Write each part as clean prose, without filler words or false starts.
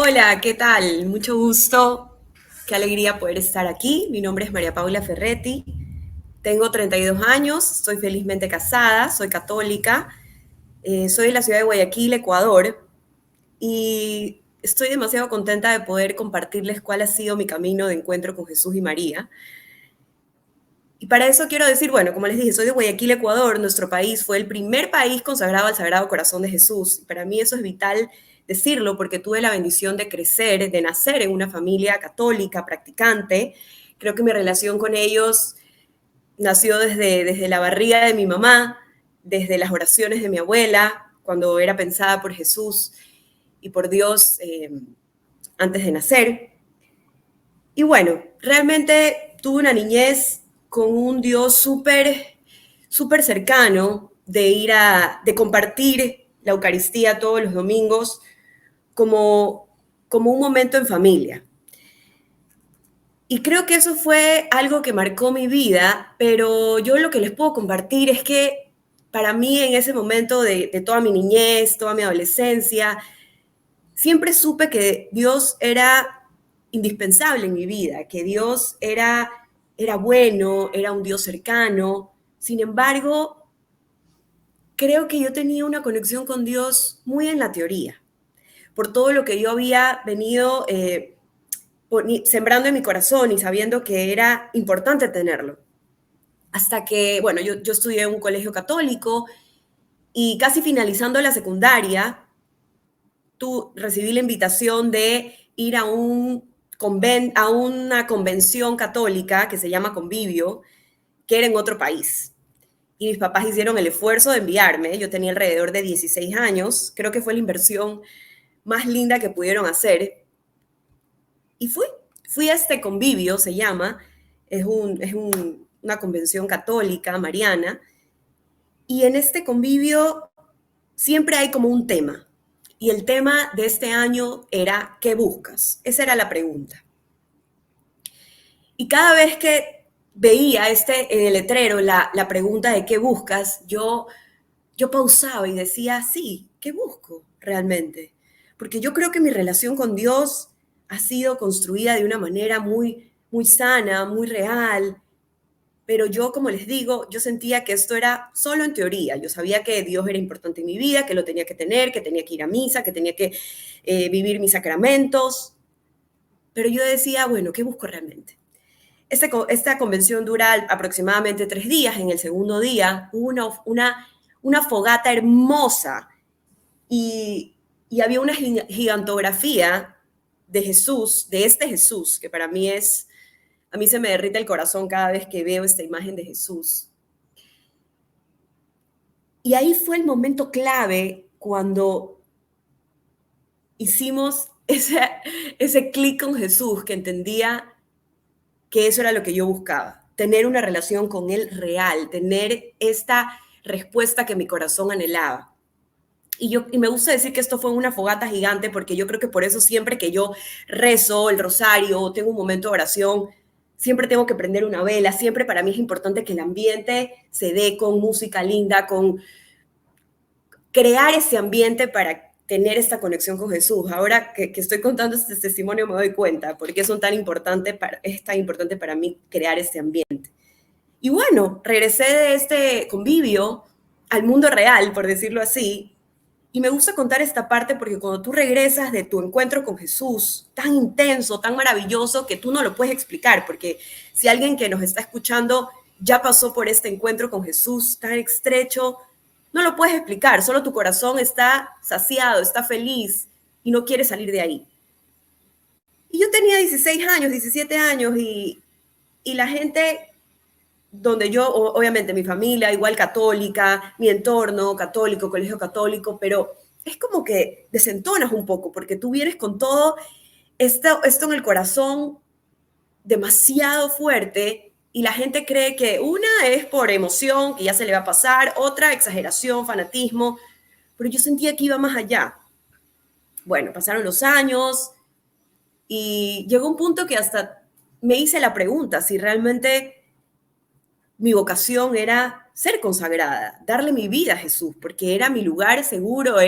Hola, ¿qué tal? Mucho gusto. Qué alegría poder estar aquí. Mi nombre es María Paula Ferretti. Tengo 32 años, soy felizmente casada, soy católica, soy de la ciudad de Guayaquil, Ecuador, y estoy demasiado contenta de poder compartirles cuál ha sido mi camino de encuentro con Jesús y María. Y para eso quiero decir, bueno, como les dije, soy de Guayaquil, Ecuador. Nuestro país fue el primer país consagrado al Sagrado Corazón de Jesús. Y para mí eso es vital decirlo porque tuve la bendición de crecer, de nacer en una familia católica, practicante. Creo que mi relación con ellos nació desde la barriga de mi mamá, desde las oraciones de mi abuela, cuando era pensada por Jesús y por Dios antes de nacer. Y bueno, realmente tuve una niñez con un Dios súper cercano de compartir la Eucaristía todos los domingos como un momento en familia. Y creo que eso fue algo que marcó mi vida, pero yo lo que les puedo compartir es que para mí en ese momento de toda mi niñez, toda mi adolescencia, siempre supe que Dios era indispensable en mi vida, que Dios era bueno, era un Dios cercano. Sin embargo, creo que yo tenía una conexión con Dios muy en la teoría, por todo lo que yo había venido sembrando en mi corazón y sabiendo que era importante tenerlo. Hasta que, bueno, yo estudié en un colegio católico y casi finalizando la secundaria, recibí la invitación de ir a una convención católica que se llama Convivio, que era en otro país. Y mis papás hicieron el esfuerzo de enviarme. Yo tenía alrededor de 16 años. Creo que fue la inversión más linda que pudieron hacer. Y fui a este Convivio, se llama. Una convención católica, mariana. Y en este convivio siempre hay como un tema. Y el tema de este año era, ¿qué buscas? Esa era la pregunta. Y cada vez que veía en el letrero la pregunta de qué buscas, yo pausaba y decía, sí, ¿qué busco realmente? Porque yo creo que mi relación con Dios ha sido construida de una manera muy sana, muy real, pero yo, como les digo, yo sentía que esto era solo en teoría. Yo sabía que Dios era importante en mi vida, que lo tenía que tener, que tenía que ir a misa, que tenía que vivir mis sacramentos, pero yo decía, bueno, ¿qué busco realmente? Esta convención dura aproximadamente 3 días. En el segundo día hubo una fogata hermosa y había una gigantografía de Jesús, de este Jesús, que para mí a mí se me derrite el corazón cada vez que veo esta imagen de Jesús. Y ahí fue el momento clave cuando hicimos ese clic con Jesús, que entendía que eso era lo que yo buscaba, tener una relación con Él real, tener esta respuesta que mi corazón anhelaba. Y me gusta decir que esto fue una fogata gigante porque yo creo que por eso siempre que yo rezo el rosario, tengo un momento de oración, siempre tengo que prender una vela, siempre para mí es importante que el ambiente se dé con música linda, con crear ese ambiente para tener esta conexión con Jesús. Ahora que estoy contando este testimonio me doy cuenta porque es tan importante para mí crear este ambiente. Y bueno, regresé de este convivio al mundo real, por decirlo así, y me gusta contar esta parte porque cuando tú regresas de tu encuentro con Jesús, tan intenso, tan maravilloso, que tú no lo puedes explicar, porque si alguien que nos está escuchando ya pasó por este encuentro con Jesús tan estrecho, no lo puedes explicar, solo tu corazón está saciado, está feliz y no quiere salir de ahí. Y yo tenía 16 años, 17 años y la gente donde yo, obviamente mi familia, igual católica, mi entorno católico, colegio católico, pero es como que desentonas un poco, porque tú vienes con todo esto en el corazón demasiado fuerte y la gente cree que una es por emoción, que ya se le va a pasar, otra exageración, fanatismo, pero yo sentía que iba más allá. Bueno, pasaron los años y llegó un punto que hasta me hice la pregunta si realmente mi vocación era ser consagrada, darle mi vida a Jesús, porque era mi lugar seguro,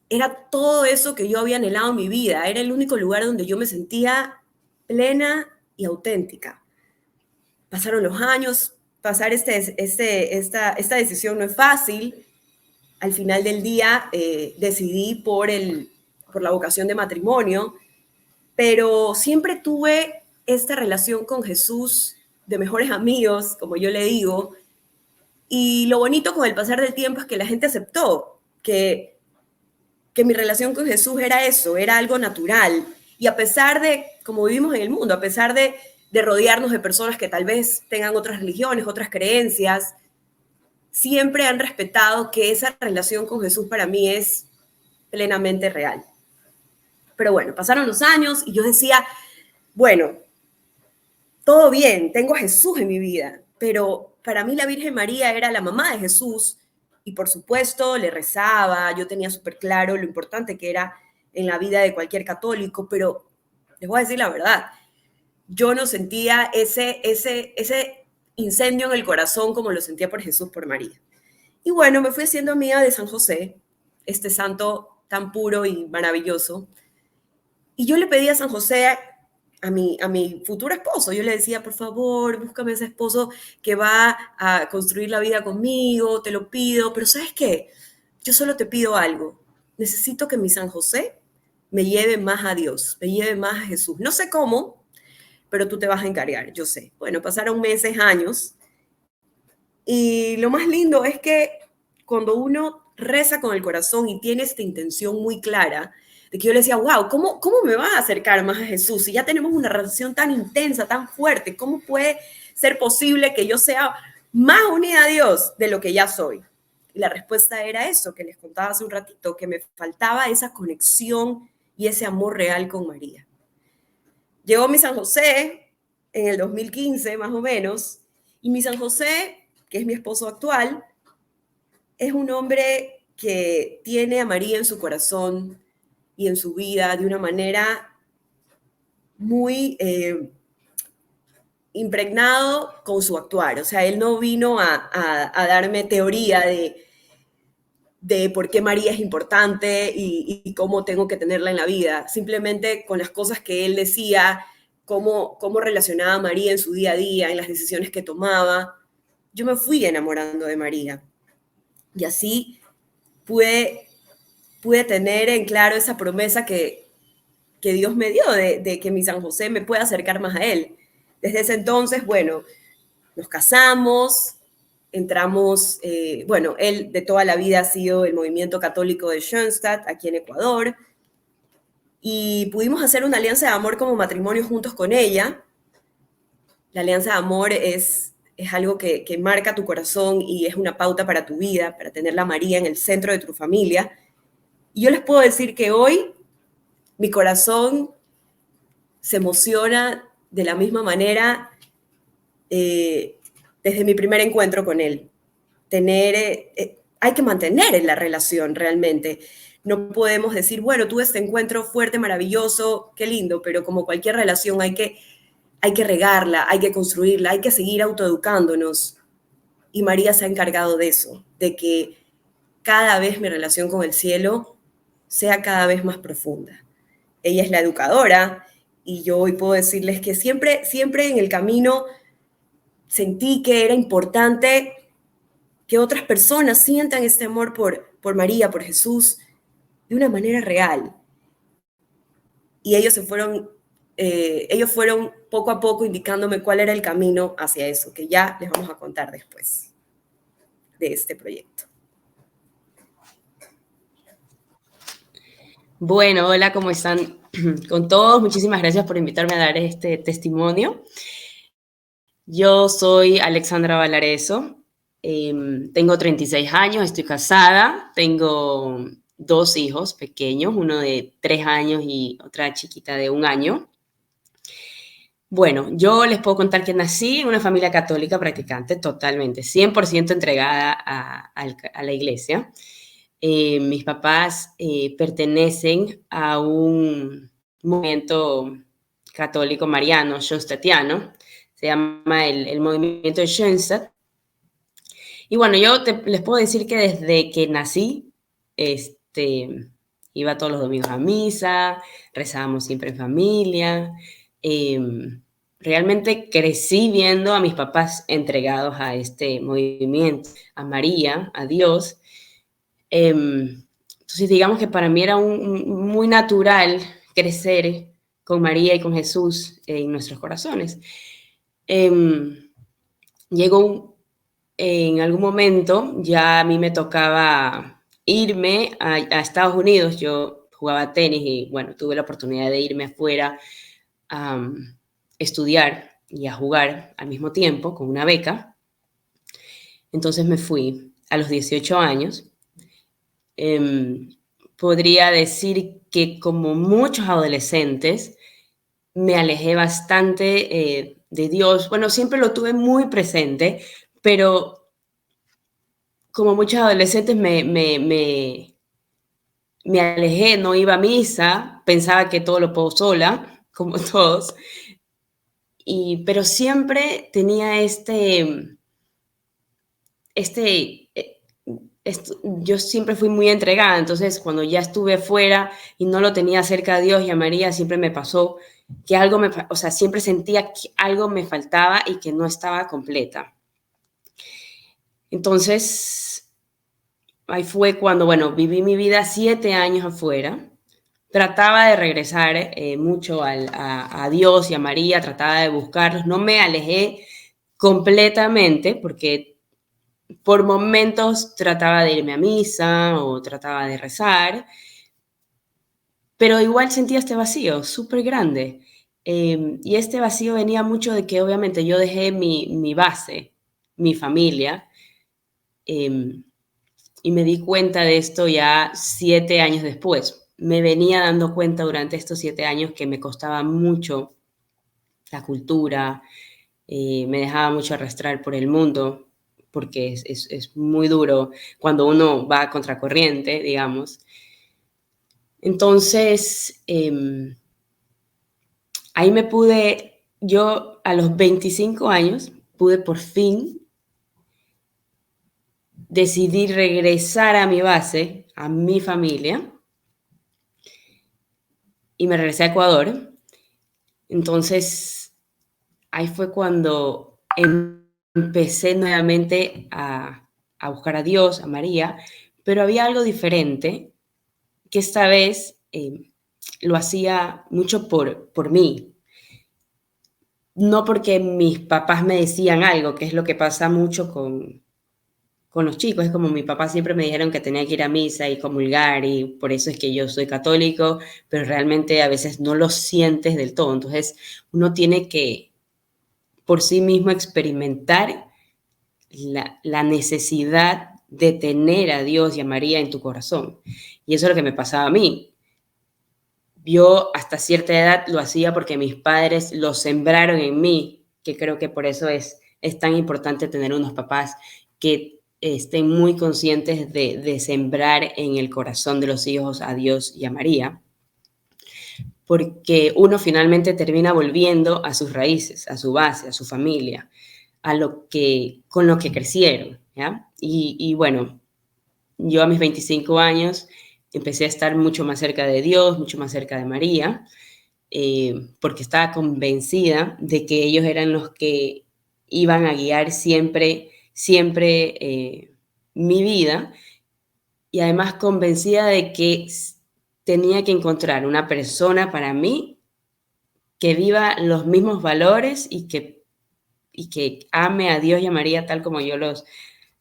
era todo eso que yo había anhelado en mi vida. Era el único lugar donde yo me sentía plena y auténtica. Pasaron los años, pasar esta decisión no es fácil. Al final del día decidí por la vocación de matrimonio, pero siempre tuve esta relación con Jesús de mejores amigos, como yo le digo, y lo bonito con el pasar del tiempo es que la gente aceptó que mi relación con Jesús era eso, era algo natural. Y a pesar de, como vivimos en el mundo, a pesar de rodearnos de personas que tal vez tengan otras religiones, otras creencias, siempre han respetado que esa relación con Jesús para mí es plenamente real. Pero bueno, pasaron los años y yo decía, bueno, todo bien, tengo a Jesús en mi vida, pero para mí la Virgen María era la mamá de Jesús y por supuesto le rezaba, yo tenía súper claro lo importante que era en la vida de cualquier católico, pero les voy a decir la verdad, yo no sentía ese incendio en el corazón como lo sentía por Jesús, por María. Y bueno, me fui haciendo amiga de San José, este santo tan puro y maravilloso, y yo le pedí a San José, a mi futuro esposo, yo le decía, por favor, búscame ese esposo que va a construir la vida conmigo, te lo pido, pero ¿sabes qué? Yo solo te pido algo. Necesito que mi San José me lleve más a Dios, me lleve más a Jesús. No sé cómo, pero tú te vas a encargar, yo sé. Bueno, pasaron meses, años, y lo más lindo es que cuando uno reza con el corazón y tiene esta intención muy clara, de que yo le decía, wow, ¿cómo me vas a acercar más a Jesús? Si ya tenemos una relación tan intensa, tan fuerte, ¿cómo puede ser posible que yo sea más unida a Dios de lo que ya soy? Y la respuesta era eso, que les contaba hace un ratito, que me faltaba esa conexión y ese amor real con María. Llegó mi San José en el 2015, más o menos, y mi San José, que es mi esposo actual, es un hombre que tiene a María en su corazón y en su vida de una manera muy impregnado con su actuar. O sea, él no vino a darme teoría de por qué María es importante y cómo tengo que tenerla en la vida. Simplemente con las cosas que él decía, cómo relacionaba a María en su día a día, en las decisiones que tomaba. Yo me fui enamorando de María. Y así pude, pude tener en claro esa promesa que Dios me dio de que mi San José me pueda acercar más a Él. Desde ese entonces, bueno, nos casamos, entramos, bueno, él de toda la vida ha sido el movimiento católico de Schoenstatt, aquí en Ecuador, y pudimos hacer una alianza de amor como matrimonio juntos con ella. La alianza de amor es algo que marca tu corazón y es una pauta para tu vida, para tener la María en el centro de tu familia. Y yo les puedo decir que hoy mi corazón se emociona de la misma manera desde mi primer encuentro con él. Hay que mantener la relación realmente. No podemos decir, bueno, tuve este encuentro fuerte, maravilloso, qué lindo, pero como cualquier relación hay que regarla, hay que construirla, hay que seguir autoeducándonos. Y María se ha encargado de eso, de que cada vez mi relación con el cielo sea cada vez más profunda. Ella es la educadora y yo hoy puedo decirles que siempre en el camino sentí que era importante que otras personas sientan este amor por María, por Jesús, de una manera real. Y ellos fueron poco a poco indicándome cuál era el camino hacia eso, que ya les vamos a contar después de este proyecto. Bueno, hola, ¿cómo están con todos? Muchísimas gracias por invitarme a dar este testimonio. Yo soy Alexandra Valareso, tengo 36 años, estoy casada, tengo 2 hijos pequeños, uno de 3 años y otra chiquita de 1 año. Bueno, yo les puedo contar que nací en una familia católica practicante, totalmente, 100% entregada a la iglesia. Mis papás pertenecen a un movimiento católico mariano, schoenstattiano, se llama el movimiento de Schoenstatt. Y bueno, les puedo decir que desde que nací, Iba todos los domingos a misa, rezábamos siempre en familia. Realmente crecí viendo a mis papás entregados a este movimiento, a María, a Dios. Entonces, digamos que para mí era muy natural crecer con María y con Jesús en nuestros corazones. Llegó en algún momento, ya a mí me tocaba irme a Estados Unidos. Yo jugaba tenis y, bueno, tuve la oportunidad de irme afuera a estudiar y a jugar al mismo tiempo con una beca. Entonces me fui a los 18 años. Podría decir que, como muchos adolescentes, me alejé bastante de Dios. Bueno, siempre lo tuve muy presente, pero como muchos adolescentes me alejé, no iba a misa, pensaba que todo lo puedo sola, como todos, pero siempre tenía este, yo siempre fui muy entregada. Entonces cuando ya estuve fuera y no lo tenía cerca a Dios y a María, siempre me pasó que algo o sea, siempre sentía que algo me faltaba y que no estaba completa. Entonces, ahí fue cuando, bueno, viví mi vida 7 años afuera. Trataba de regresar mucho a Dios y a María, trataba de buscarlos. No me alejé completamente porque por momentos trataba de irme a misa o trataba de rezar, pero igual sentía este vacío súper grande. Y este vacío venía mucho de que obviamente yo dejé mi base, mi familia, eh, y me di cuenta de esto ya 7 años después. Me venía dando cuenta durante estos 7 años que me costaba mucho la cultura, me dejaba mucho arrastrar por el mundo, porque es muy duro cuando uno va a contracorriente, digamos. Entonces, ahí yo a los 25 años, pude por fin decidir regresar a mi base, a mi familia, y me regresé a Ecuador. Entonces, ahí fue cuando empecé nuevamente a buscar a Dios, a María, pero había algo diferente, que esta vez lo hacía mucho por mí, no porque mis papás me decían algo, que es lo que pasa mucho con los chicos. Es como mi papá siempre me dijeron que tenía que ir a misa y comulgar, y por eso es que yo soy católico, pero realmente a veces no lo sientes del todo. Entonces uno tiene que por sí mismo experimentar la necesidad de tener a Dios y a María en tu corazón. Y eso es lo que me pasaba a mí. Yo hasta cierta edad lo hacía porque mis padres lo sembraron en mí, que creo que por eso es tan importante tener unos papás que estén muy conscientes de sembrar en el corazón de los hijos a Dios y a María, porque uno finalmente termina volviendo a sus raíces, a su base, a su familia, con lo que crecieron, ¿ya? Y bueno, yo a mis 25 años empecé a estar mucho más cerca de Dios, mucho más cerca de María, porque estaba convencida de que ellos eran los que iban a guiar siempre, siempre mi vida, y además convencida de que tenía que encontrar una persona para mí que viva los mismos valores y que ame a Dios y a María tal como yo lo,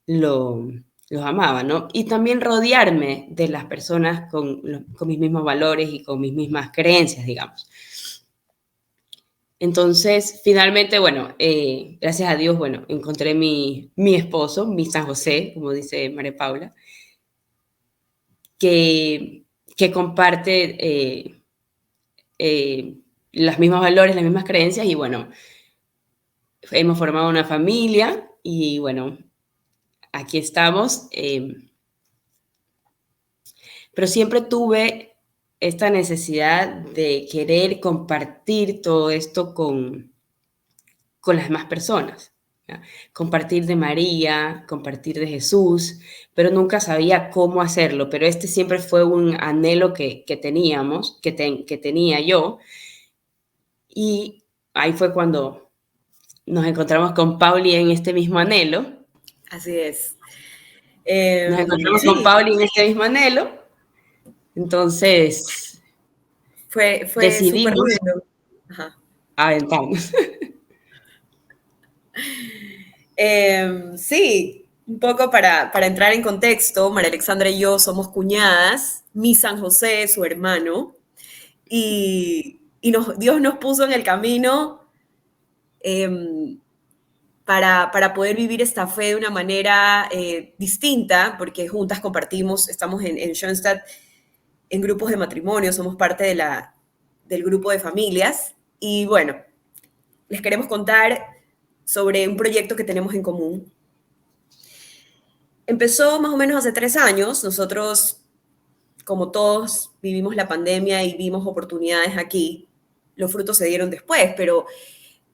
los amaba, ¿no? Y también rodearme de las personas con mis mismos valores y con mis mismas creencias, digamos. Entonces, finalmente, bueno, gracias a Dios, bueno, encontré mi esposo, mi San José, como dice María Paula, que, que comparte los mismos valores, las mismas creencias, y bueno, hemos formado una familia y bueno, aquí estamos. Pero siempre tuve esta necesidad de querer compartir todo esto con las demás personas. ¿ya? Compartir de María, compartir de Jesús, pero nunca sabía cómo hacerlo. Pero este siempre fue un anhelo que teníamos, que tenía yo. Y ahí fue cuando nos encontramos con Pauli en este mismo anhelo. Así es. Nos encontramos con Sí, Pauli en este mismo anhelo. Entonces fue súper decidimos lindo. Ajá. aventarnos. Sí, un poco para entrar en contexto, María Alexandra y yo somos cuñadas, mi San José es su hermano, y Dios nos puso en el camino eh, para poder vivir esta fe de una manera distinta, porque juntas compartimos, estamos en Schoenstatt en grupos de matrimonio, somos parte del grupo de familias, y bueno, les queremos contar sobre un proyecto que tenemos en común. Empezó más o menos hace 3 años. Nosotros, como todos, vivimos la pandemia y vimos oportunidades aquí. Los frutos se dieron después, pero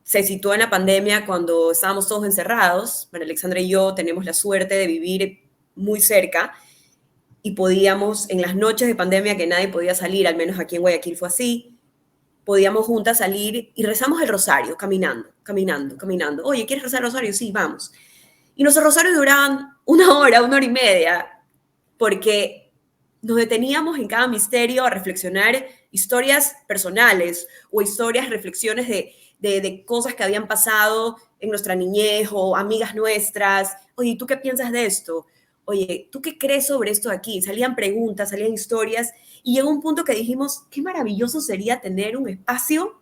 se situó en la pandemia cuando estábamos todos encerrados. María Alexandra y yo tenemos la suerte de vivir muy cerca y podíamos, en las noches de pandemia que nadie podía salir, al menos aquí en Guayaquil fue así, podíamos juntas salir y rezamos el rosario, caminando, caminando, caminando. Oye, ¿quieres rezar el rosario? Sí, vamos. Y nuestros rosarios duraban 1 hora, 1 hora y media, porque nos deteníamos en cada misterio a reflexionar historias personales o historias, reflexiones de cosas que habían pasado en nuestra niñez o amigas nuestras. Oye, ¿tú qué piensas de esto? Oye, ¿tú qué crees sobre esto de aquí? Salían preguntas, salían historias, y llegó un punto que dijimos, qué maravilloso sería tener un espacio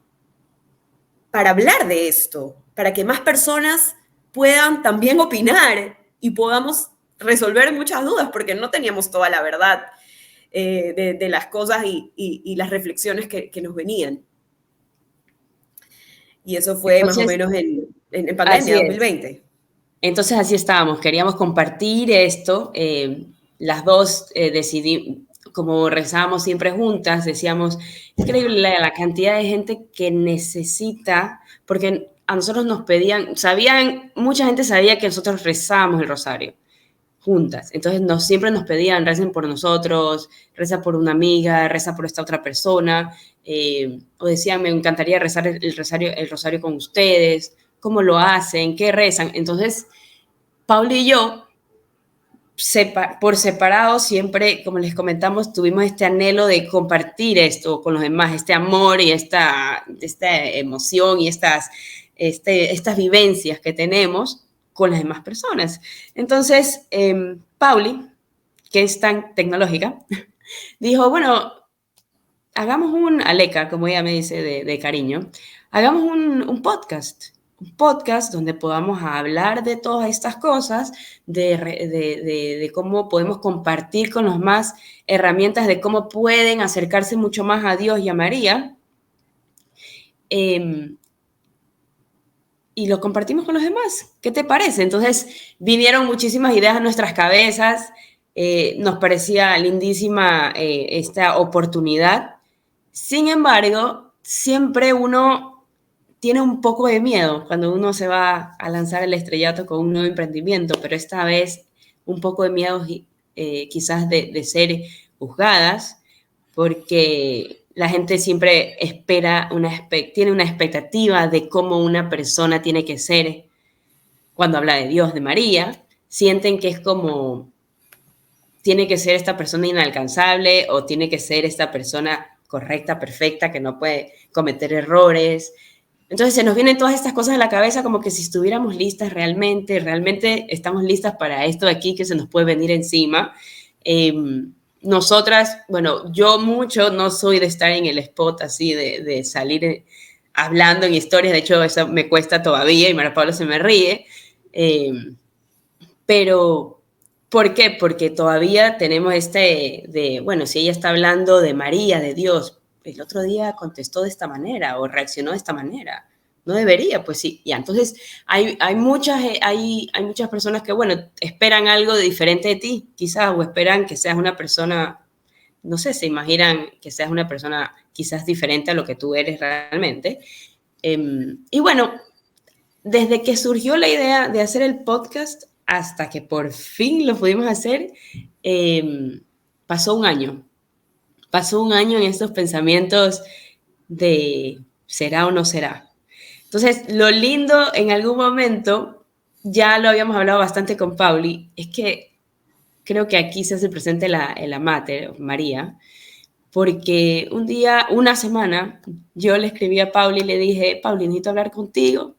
para hablar de esto, para que más personas puedan también opinar y podamos resolver muchas dudas, porque no teníamos toda la verdad de las cosas y las reflexiones que nos venían. Y eso fue más o Entonces, menos en así pandemia, es. 2020. Entonces así estábamos, queríamos compartir esto, las dos decidimos, como rezábamos siempre juntas, decíamos, increíble la cantidad de gente que necesita, porque a nosotros nos pedían, mucha gente sabía que nosotros rezábamos el rosario juntas, entonces siempre nos pedían, recen por nosotros, reza por una amiga, reza por esta otra persona, o decían, me encantaría rezar el rosario con ustedes, cómo lo hacen, qué rezan. Entonces, Paula y yo, por separado, siempre, como les comentamos, tuvimos este anhelo de compartir esto con los demás, este amor y esta emoción y estas vivencias que tenemos con las demás personas. Entonces, Pauli, que es tan tecnológica, dijo, bueno, hagamos Aleca, como ella me dice de cariño, hagamos un podcast donde podamos hablar de todas estas cosas, de cómo podemos compartir con los más herramientas de cómo pueden acercarse mucho más a Dios y a María. Y lo compartimos con los demás. ¿Qué te parece? Entonces vinieron muchísimas ideas a nuestras cabezas, nos parecía lindísima esta oportunidad. Sin embargo, siempre uno tiene un poco de miedo cuando uno se va a lanzar el estrellato con un nuevo emprendimiento, pero esta vez un poco de miedo quizás de ser juzgadas, porque la gente siempre tiene una expectativa de cómo una persona tiene que ser cuando habla de Dios, de María, sienten que es como, tiene que ser esta persona inalcanzable o tiene que ser esta persona correcta, perfecta, que no puede cometer errores. Entonces se nos vienen todas estas cosas a la cabeza como que si estuviéramos listas realmente estamos listas para esto de aquí que se nos puede venir encima. Nosotras, bueno, yo mucho no soy de estar en el spot así, de salir hablando en historias, de hecho eso me cuesta todavía y María Paula se me ríe, pero ¿por qué? Porque todavía tenemos bueno, si ella está hablando de María, de Dios, el otro día contestó de esta manera o reaccionó de esta manera. No debería, pues sí. Ya, entonces hay muchas personas que, bueno, esperan algo de diferente de ti, quizás, o esperan que seas una persona, no sé, se imaginan que seas una persona quizás diferente a lo que tú eres realmente. Y bueno, desde que surgió la idea de hacer el podcast hasta que por fin lo pudimos hacer, pasó un año. Pasó un año en estos pensamientos de ¿será o no será? Entonces, lo lindo en algún momento, ya lo habíamos hablado bastante con Pauli, es que creo que aquí se hace presente la Mater, María, porque un día, una semana, yo le escribí a Pauli y le dije, Pauli, necesito hablar contigo,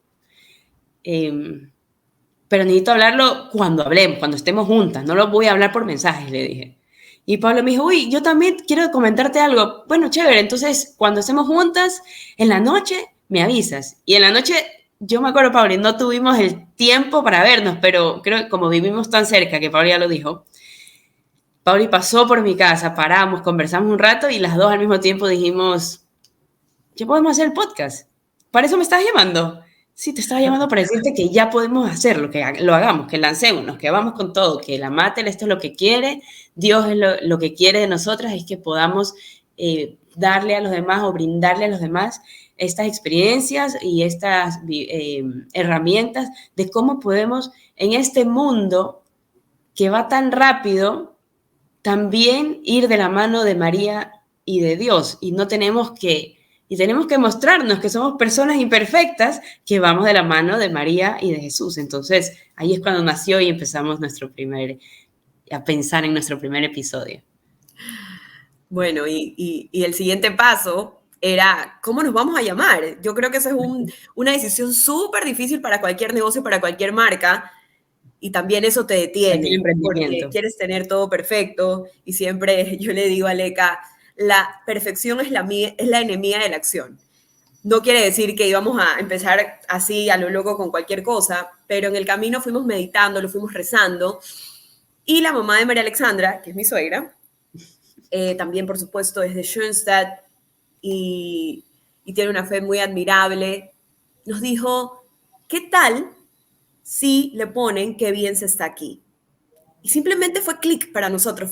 pero necesito hablarlo cuando hablemos, cuando estemos juntas, no lo voy a hablar por mensajes, le dije. Y Pablo me dijo, uy, yo también quiero comentarte algo. Bueno, chévere, entonces cuando estemos juntas, en la noche me avisas. Y en la noche, yo me acuerdo, Pablo, no tuvimos el tiempo para vernos, pero creo que como vivimos tan cerca, que Pablo ya lo dijo, Pauli pasó por mi casa, paramos, conversamos un rato y las dos al mismo tiempo dijimos, ya podemos hacer el podcast. ¿Para eso me estás llamando? Sí, te estaba llamando para decirte que ya podemos hacerlo, que lo hagamos, que lancémonos, que vamos con todo, que la Mater esto es lo que quiere, Dios es lo que quiere de nosotras, es que podamos darle a los demás o brindarle a los demás estas experiencias y estas herramientas de cómo podemos en este mundo que va tan rápido, también ir de la mano de María y de Dios. Y no tenemos que, y tenemos que mostrarnos que somos personas imperfectas que vamos de la mano de María y de Jesús. Entonces, ahí es cuando nació y empezamos a pensar en nuestro primer episodio. Bueno, y el siguiente paso era, ¿cómo nos vamos a llamar? Yo creo que esa es una decisión súper difícil para cualquier negocio, para cualquier marca, y también eso te Cualquier detiene, porque emprendimiento. quieres tener todo perfecto, y siempre yo le digo a Leca, la perfección es la enemiga de la acción. No quiere decir que íbamos a empezar así a lo loco con cualquier cosa, pero en el camino fuimos meditando, lo fuimos rezando, y la mamá de María Alexandra, que es mi suegra, también, por supuesto, es de Schoenstatt y tiene una fe muy admirable, nos dijo, ¿qué tal si le ponen qué bien se está aquí? Y simplemente fue clic para nosotros,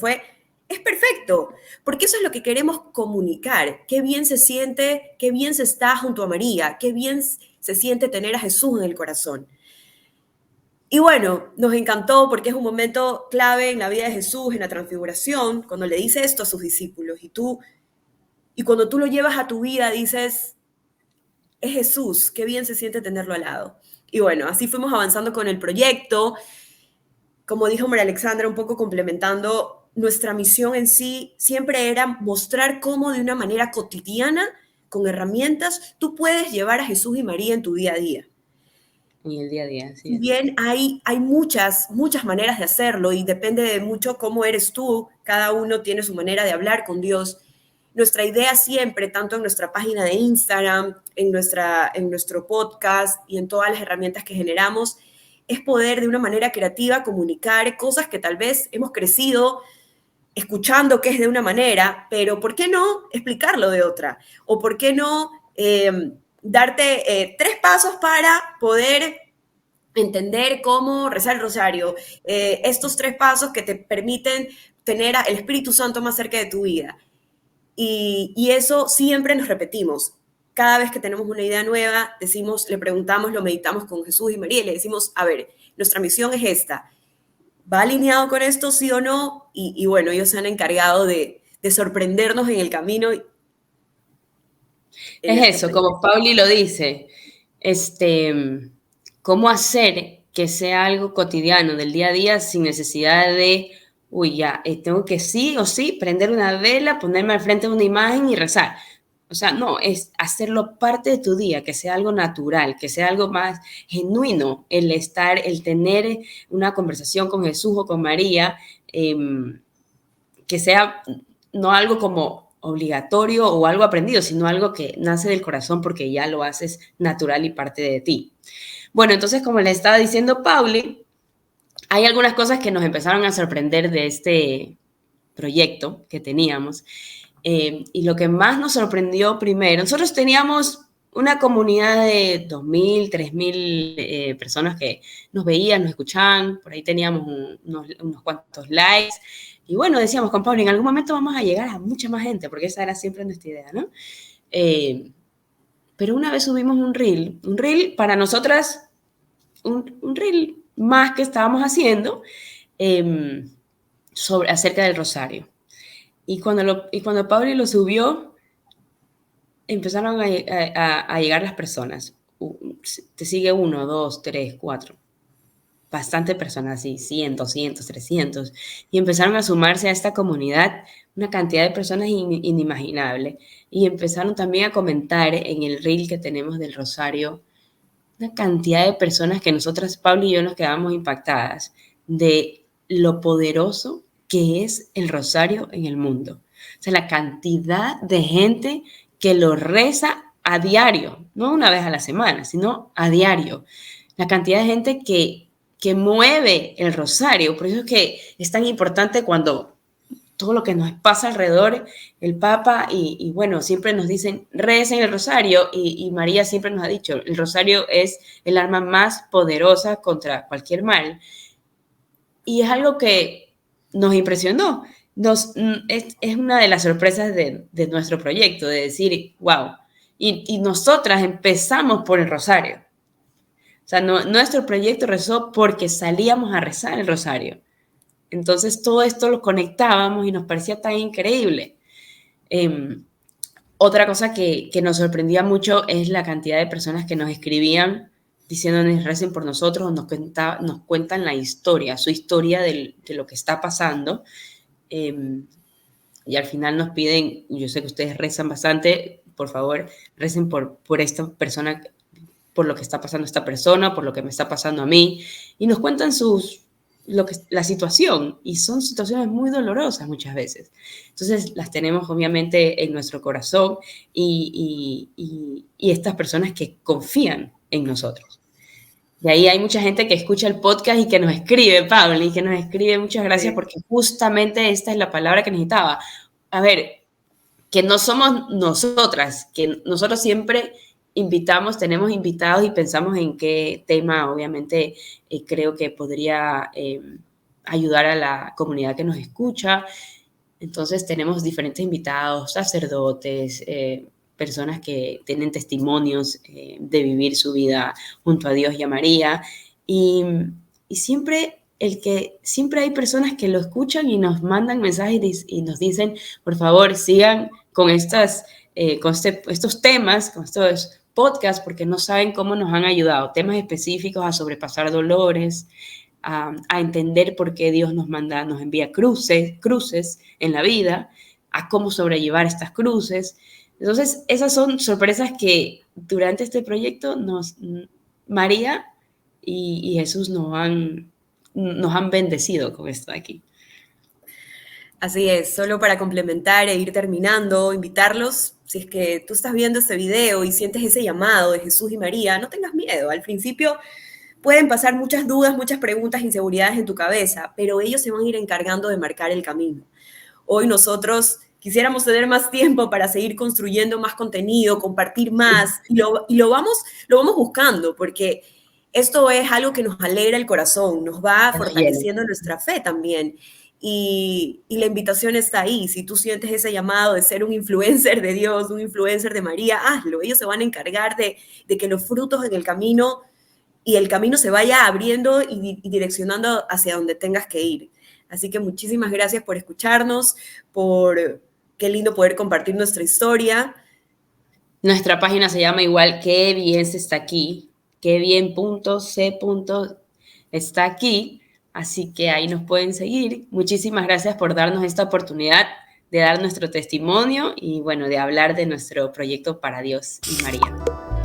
es perfecto, porque eso es lo que queremos comunicar, qué bien se siente, qué bien se está junto a María, qué bien se siente tener a Jesús en el corazón. Y bueno, nos encantó porque es un momento clave en la vida de Jesús, en la transfiguración, cuando le dice esto a sus discípulos. Y cuando tú lo llevas a tu vida, dices, es Jesús, qué bien se siente tenerlo al lado. Y bueno, así fuimos avanzando con el proyecto. Como dijo María Alexandra, un poco complementando, nuestra misión en sí siempre era mostrar cómo de una manera cotidiana, con herramientas, tú puedes llevar a Jesús y María en tu día a día. En el día a día, así Si es. bien hay muchas maneras de hacerlo y depende de mucho cómo eres tú, cada uno tiene su manera de hablar con Dios. Nuestra idea siempre, tanto en nuestra página de Instagram, en nuestro podcast y en todas las herramientas que generamos, es poder de una manera creativa comunicar cosas que tal vez hemos crecido escuchando que es de una manera, pero ¿por qué no explicarlo de otra? ¿O por qué no darte 3 pasos para poder entender cómo rezar el rosario? Estos 3 pasos que te permiten tener al Espíritu Santo más cerca de tu vida. Y eso siempre nos repetimos. Cada vez que tenemos una idea nueva, decimos, le preguntamos, lo meditamos con Jesús y María y le decimos, a ver, nuestra misión es esta. ¿Va alineado con esto, sí o no? Y bueno, ellos se han encargado de sorprendernos en el camino. En Es este eso, proyecto. como Pauli lo dice, cómo hacer que sea algo cotidiano del día a día sin necesidad de, uy, ya, tengo que sí o sí prender una vela, ponerme al frente de una imagen y rezar. O sea, no, es hacerlo parte de tu día, que sea algo natural, que sea algo más genuino, el tener una conversación con Jesús o con María, que sea no algo como obligatorio o algo aprendido, sino algo que nace del corazón porque ya lo haces natural y parte de ti. Bueno, entonces, como le estaba diciendo Pauli, hay algunas cosas que nos empezaron a sorprender de este proyecto que teníamos. Y lo que más nos sorprendió primero, nosotros teníamos una comunidad de 2.000, 3.000 personas que nos veían, nos escuchaban, por ahí teníamos unos cuantos likes. Y bueno, decíamos con Pablo, en algún momento vamos a llegar a mucha más gente, porque esa era siempre nuestra idea, ¿no? Pero una vez subimos un reel para nosotras un reel más que estábamos haciendo acerca del rosario. Y cuando Pablo lo subió, empezaron a llegar las personas. Te sigue 1, 2, 3, 4. Bastante personas, así, 100, 200, 300. Y empezaron a sumarse a esta comunidad una cantidad de personas inimaginable. Y empezaron también a comentar en el reel que tenemos del rosario una cantidad de personas que nosotras, Pablo y yo, nos quedamos impactadas de lo poderoso que es el rosario en el mundo. O sea, la cantidad de gente que lo reza a diario, no una vez a la semana, sino a diario. La cantidad de gente que mueve el rosario. Por eso es que es tan importante cuando todo lo que nos pasa alrededor, el Papa, y bueno, siempre nos dicen, recen el rosario, y María siempre nos ha dicho, el rosario es el arma más poderosa contra cualquier mal. Y es algo que nos impresionó. Es una de las sorpresas de nuestro proyecto, de decir, wow, y nosotras empezamos por el rosario. O sea, nuestro proyecto rezó porque salíamos a rezar el rosario. Entonces todo esto lo conectábamos y nos parecía tan increíble. Otra cosa que nos sorprendía mucho es la cantidad de personas que nos escribían diciéndonos recen por nosotros, nos cuentan la historia, su historia de lo que está pasando. Y al final nos piden, yo sé que ustedes rezan bastante, por favor, recen por esta persona, por lo que está pasando esta persona, por lo que me está pasando a mí. Y nos cuentan la situación, y son situaciones muy dolorosas muchas veces. Entonces las tenemos obviamente en nuestro corazón y estas personas que confían en nosotros. Y ahí hay mucha gente que escucha el podcast y que nos escribe, Pablo, y que nos escribe, muchas gracias, Sí. porque justamente esta es la palabra que necesitaba. A ver, que no somos nosotras, que nosotros siempre tenemos invitados y pensamos en qué tema, obviamente, creo que podría ayudar a la comunidad que nos escucha. Entonces tenemos diferentes invitados, sacerdotes, personas que tienen testimonios de vivir su vida junto a Dios y a María. Y, y siempre hay personas que lo escuchan y nos mandan mensajes y nos dicen, por favor, sigan con estos temas, con estos podcasts, porque no saben cómo nos han ayudado. Temas específicos a sobrepasar dolores, a entender por qué Dios nos envía cruces en la vida, a cómo sobrellevar estas cruces. Entonces, esas son sorpresas que durante este proyecto María y Jesús nos han bendecido con esto de aquí. Así es, solo para complementar e ir terminando, invitarlos, si es que tú estás viendo este video y sientes ese llamado de Jesús y María, no tengas miedo. Al principio pueden pasar muchas dudas, muchas preguntas, inseguridades en tu cabeza, pero ellos se van a ir encargando de marcar el camino. Hoy nosotros quisiéramos tener más tiempo para seguir construyendo más contenido, compartir más, y lo vamos buscando, porque esto es algo que nos alegra el corazón, nos va fortaleciendo nuestra fe también. Y la invitación está ahí. Si tú sientes ese llamado de ser un influencer de Dios, un influencer de María, hazlo. Ellos se van a encargar de que los frutos en el camino y el camino se vaya abriendo y direccionando hacia donde tengas que ir. Así que muchísimas gracias por escucharnos, qué lindo poder compartir nuestra historia. Nuestra página se llama igual, Qué bien se está aquí, qué bien está aquí, así que ahí nos pueden seguir. Muchísimas gracias por darnos esta oportunidad de dar nuestro testimonio y bueno, de hablar de nuestro proyecto para Dios y María.